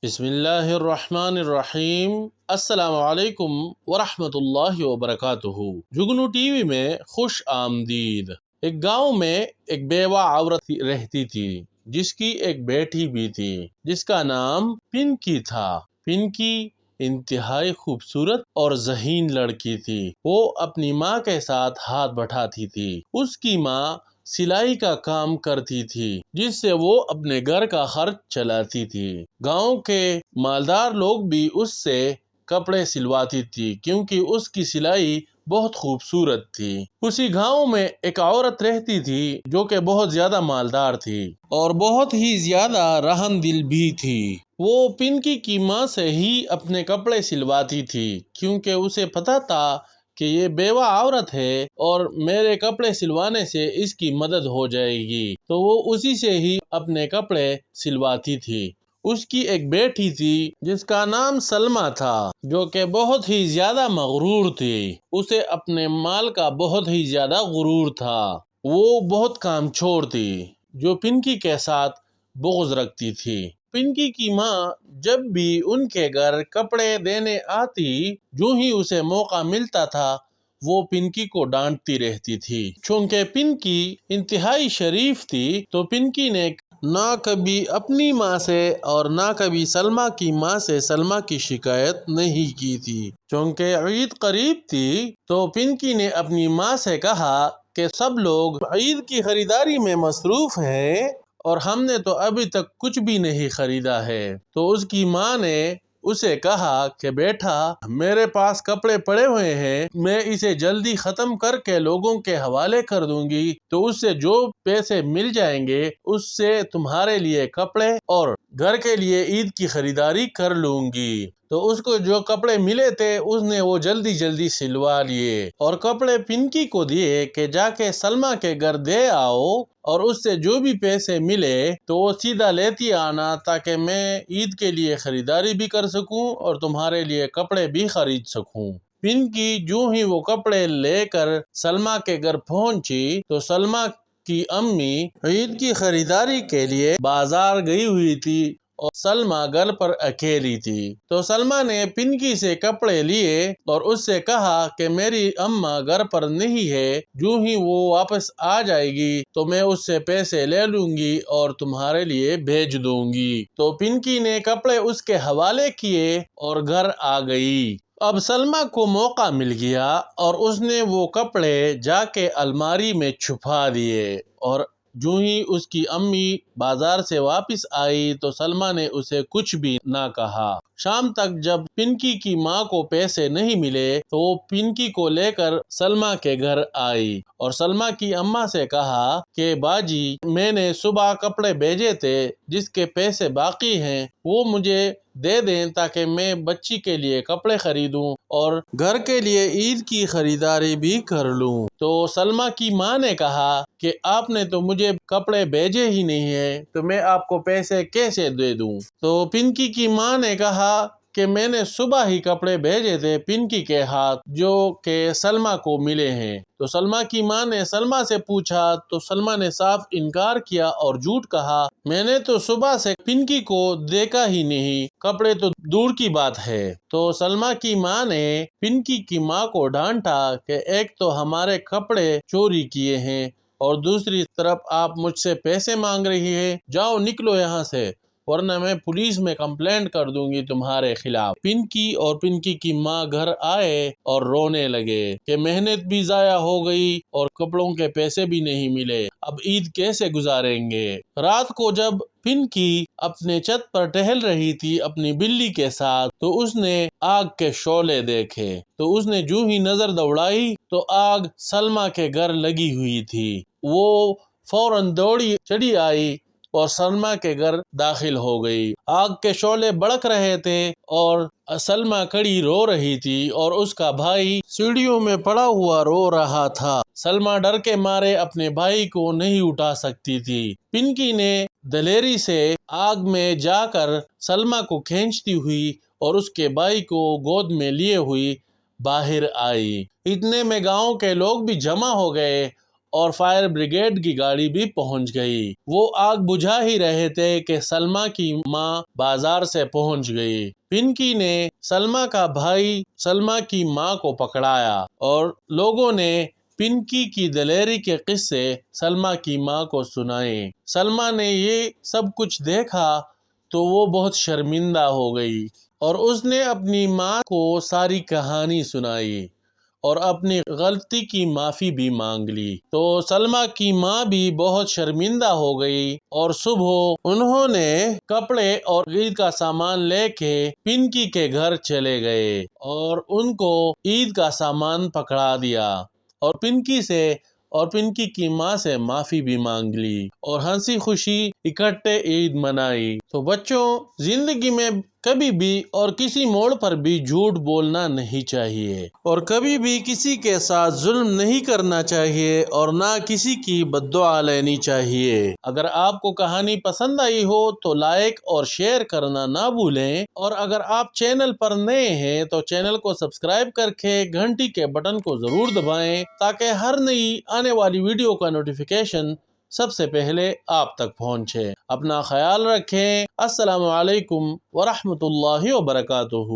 بسم اللہ الرحمن الرحیم۔ السلام علیکم ورحمۃ اللہ وبرکاتہ۔ جگنو ٹی وی میں خوش آمدید۔ ایک گاؤں میں ایک بیوہ عورت رہتی تھی جس کی ایک بیٹی بھی تھی جس کا نام پنکی تھا۔ پنکی انتہائی خوبصورت اور ذہین لڑکی تھی۔ وہ اپنی ماں کے ساتھ ہاتھ بٹھاتی تھی۔ اس کی ماں سلائی کا کام کرتی تھی جس سے وہ اپنے گھر کا خرچ چلاتی تھی۔ گاؤں کے مالدار لوگ بھی اس سے کپڑے سلواتی تھی کیونکہ اس کی سلائی بہت خوبصورت تھی۔ اسی گاؤں میں ایک عورت رہتی تھی جو کہ بہت زیادہ مالدار تھی اور بہت ہی زیادہ رحم دل بھی تھی۔ وہ پنکی کی ماں سے ہی اپنے کپڑے سلواتی تھی کیونکہ اسے پتا تھا کہ یہ بیوہ عورت ہے اور میرے کپڑے سلوانے سے اس کی مدد ہو جائے گی، تو وہ اسی سے ہی اپنے کپڑے سلواتی تھی۔ اس کی ایک بیٹی تھی جس کا نام سلمیٰ تھا جو کہ بہت ہی زیادہ مغرور تھی۔ اسے اپنے مال کا بہت ہی زیادہ غرور تھا۔ وہ بہت کام چور تھی جو پنکی کے ساتھ بغض رکھتی تھی۔ پنکی کی ماں جب بھی ان کے گھر کپڑے دینے آتی، جو ہی اسے موقع ملتا تھا وہ پنکی کو ڈانٹتی رہتی تھی۔ چونکہ پنکی انتہائی شریف تھی تو پنکی نے نہ کبھی اپنی ماں سے اور نہ کبھی سلمیٰ کی ماں سے سلمیٰ کی شکایت نہیں کی تھی۔ چونکہ عید قریب تھی تو پنکی نے اپنی ماں سے کہا کہ سب لوگ عید کی خریداری میں مصروف ہیں اور ہم نے تو ابھی تک کچھ بھی نہیں خریدا ہے۔ تو اس کی ماں نے اسے کہا کہ بیٹا، میرے پاس کپڑے پڑے ہوئے ہیں، میں اسے جلدی ختم کر کے لوگوں کے حوالے کر دوں گی تو اس سے جو پیسے مل جائیں گے اس سے تمہارے لیے کپڑے اور گھر کے لیے عید کی خریداری کر لوں گی۔ تو اس کو جو کپڑے ملے تھے اس نے وہ جلدی جلدی سلوا لیے اور کپڑے پنکی کو دیے کہ جا کے سلمیٰ کے گھر دے آؤ اور اس سے جو بھی پیسے ملے تو وہ سیدھا لیتی آنا تاکہ میں عید کے لیے خریداری بھی کر سکوں اور تمہارے لیے کپڑے بھی خرید سکوں۔ پنکی جو ہی وہ کپڑے لے کر سلمیٰ کے گھر پہنچی تو سلمیٰ کی امی عید کی خریداری کے لیے بازار گئی ہوئی تھی اور سلمیٰ گھر پر اکیلی تھی۔ تو سلمیٰ نے پنکی سے کپڑے لیے اور اس سے کہا کہ میری اماں گھر پر نہیں ہے، جو ہی وہ واپس آ جائے گی تو میں اس سے پیسے لے لوں گی اور تمہارے لیے بھیج دوں گی۔ تو پنکی نے کپڑے اس کے حوالے کیے اور گھر آ گئی۔ اب سلمیٰ کو موقع مل گیا اور اس نے وہ کپڑے جا کے الماری میں چھپا دیے اور جو ہی اس کی امی بازار سے واپس آئی تو سلمیٰ نے اسے کچھ بھی نہ کہا۔ شام تک جب پنکی کی ماں کو پیسے نہیں ملے تو وہ پنکی کو لے کر سلمیٰ کے گھر آئی اور سلمیٰ کی اماں سے کہا کہ باجی، میں نے صبح کپڑے بھیجے تھے، جس کے پیسے باقی ہیں وہ مجھے دے دیں تاکہ میں بچی کے لیے کپڑے خریدوں اور گھر کے لیے عید کی خریداری بھی کر لوں۔ تو سلمیٰ کی ماں نے کہا کہ آپ نے تو مجھے کپڑے بھیجے ہی نہیں ہیں تو میں آپ کو پیسے کیسے دے دوں؟ تو پنکی کی ماں نے کہا کہ میں نے صبح ہی کپڑے بھیجے تھے پنکی کے ہاتھ جو کہ سلمیٰ کو ملے ہیں۔ تو سلمیٰ کی ماں نے سلمیٰ سے پوچھا تو سلمیٰ نے صاف انکار کیا اور جھوٹ کہا، میں نے تو صبح سے پنکی کو دیکھا ہی نہیں، کپڑے تو دور کی بات ہے۔ تو سلمیٰ کی ماں نے پنکی کی ماں کو ڈانٹا کہ ایک تو ہمارے کپڑے چوری کیے ہیں اور دوسری طرف آپ مجھ سے پیسے مانگ رہی ہے، جاؤ نکلو یہاں سے ورنہ میں پولیس میں کمپلینٹ کر دوں گی تمہارے خلاف۔ پنکی اور پنکی کی ماں گھر آئے اور رونے لگے کہ محنت بھی ضائع ہو گئی اور کپڑوں کے پیسے بھی نہیں ملے، اب عید کیسے گزاریں گے؟ رات کو جب پنکی اپنے چھت پر ٹہل رہی تھی اپنی بلی کے ساتھ تو اس نے آگ کے شعلے دیکھے تو اس نے جو ہی نظر دوڑائی تو آگ سلمیٰ کے گھر لگی ہوئی تھی۔ وہ فوراً دوڑی چڑھی آئی اور سلمیٰ کے گھر داخل ہو گئی۔ آگ کے شعلے بھڑک رہے تھے اور سلمیٰ کھڑی رو رہی تھی اور اس کا بھائی سیڑھیوں میں پڑا ہوا رو رہا تھا۔ سلمیٰ ڈر کے مارے اپنے بھائی کو نہیں اٹھا سکتی تھی۔ پنکی نے دلیری سے آگ میں جا کر سلمیٰ کو کھینچتی ہوئی اور اس کے بھائی کو گود میں لیے ہوئی باہر آئی۔ اتنے میں گاؤں کے لوگ بھی جمع ہو گئے اور فائر بریگیڈ کی گاڑی بھی پہنچ گئی۔ وہ آگ بجھا ہی رہے تھے کہ سلمیٰ کی ماں بازار سے پہنچ گئی۔ پنکی نے سلمیٰ کا بھائی سلمیٰ کی ماں کو پکڑایا اور لوگوں نے پنکی کی دلیری کے قصے سلمیٰ کی ماں کو سنائے۔ سلمیٰ نے یہ سب کچھ دیکھا تو وہ بہت شرمندہ ہو گئی اور اس نے اپنی ماں کو ساری کہانی سنائی اور اپنی غلطی کی معافی بھی مانگ لی۔ تو سلمیٰ کی ماں بھی بہت شرمندہ ہو گئی اور صبح انہوں نے کپڑے اور عید کا سامان لے کے پنکی کے گھر چلے گئے اور ان کو عید کا سامان پکڑا دیا اور پنکی کی ماں سے معافی بھی مانگ لی اور ہنسی خوشی اکٹھے عید منائی۔ تو بچوں، زندگی میں کبھی بھی اور کسی موڑ پر بھی جھوٹ بولنا نہیں چاہیے اور کبھی بھی کسی کے ساتھ ظلم نہیں کرنا چاہیے اور نہ کسی کی بد دعا لینی چاہیے۔ اگر آپ کو کہانی پسند آئی ہو تو لائک اور شیئر کرنا نہ بھولیں، اور اگر آپ چینل پر نئے ہیں تو چینل کو سبسکرائب کر کے گھنٹی کے بٹن کو ضرور دبائیں تاکہ ہر نئی آنے والی ویڈیو کا نوٹیفیکیشن سب سے پہلے آپ تک پہنچے۔ اپنا خیال رکھیں۔ السلام علیکم ورحمۃ اللہ وبرکاتہ۔